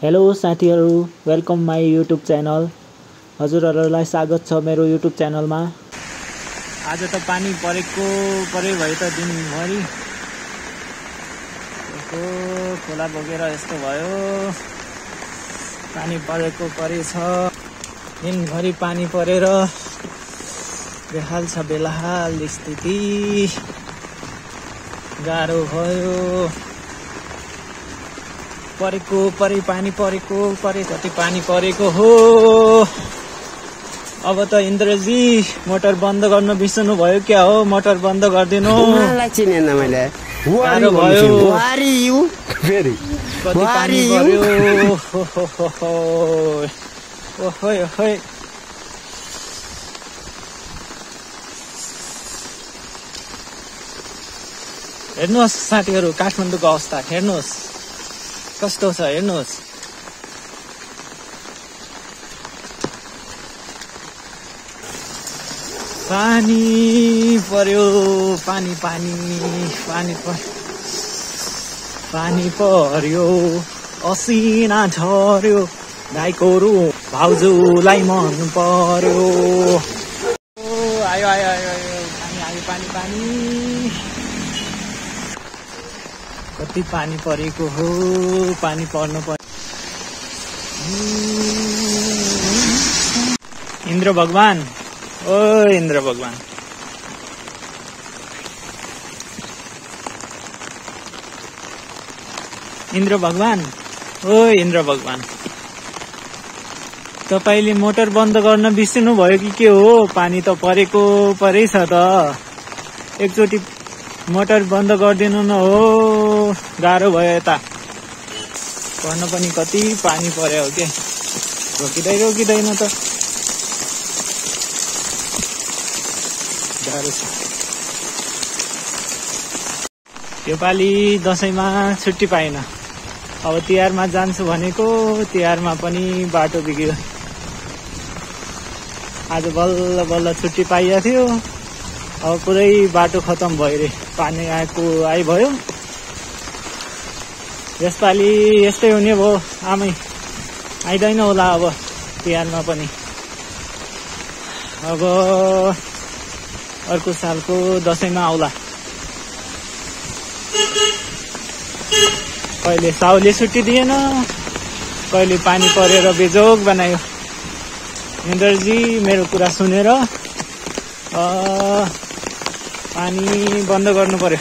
Hello साथीहरु, welcome my YouTube channel. हजुरहरुलाई स्वागत छ मेरो युट्युब च्यानलमा। आज त पानी परे भयो त दिनभरि। यस्तो खोला बगेर यस्तो भयो। पानी परेछ। दिनभरि पानी परेर बेहाल छ बेहाल स्थिति। गाह्रो भयो। पानी परे जति पानी परेको हो। अब त इन्द्रजी मोटर बन्द गर्न बिर्सनु भयो क्या हो? मोटर बन्द गरिदिनु। मलाई चिनेन मैले। गाह्रो भयो। वारी यु फेरि कति पानी पर्यो। ओहोय ओहोय। हेर्नुहोस् साथीहरु, काठमाडौँको अवस्था हेर्नुहोस् कस्तो छ। हेर्नुहोस् पानी पर्यो। पानी पर्यो। असिना झर्यो। गाईको रु भाउजूलाई मन पर्यो। आयो पानी। कति पानी परेको हो। पानी पर्नु पर्यो। इन्द्र भगवान, ओ इन्द्र भगवान, इन्द्र भगवान, ओ इन्द्र भगवान, तपाईले मोटर बन्द गर्न बिर्सिनु भयो कि के हो? पानी त परै छ त। एकचोटि मोटर बन्द गरिदिनु न हो। गाह्रो भयो यता पर्न पनि। कति पानी पर्यो हो के? रोकिँदैन त। गाह्रो छ। यो पालि दशैंमा छुट्टी पाइन। अब तिहारमा जान्छु भनेको, तिहारमा पनि बाटो बिग्यो। आज बल्ल छुट्टी पाइएको थियो। अब पुरै बाटो खतम भयो रे। पानी आइभयो। यसपालि यस्तै हुने भयो। आमै आइदैन होला अब तिहारमा पनि। अब अर्को सालको दशैंमा आउला। कहिले साउले छुट्टी दिएन, कहिले पानी परेर बेजोग बनायो। इन्द्रजी मेरो कुरा सुनेर पानी बन्द गर्नु पर्यो।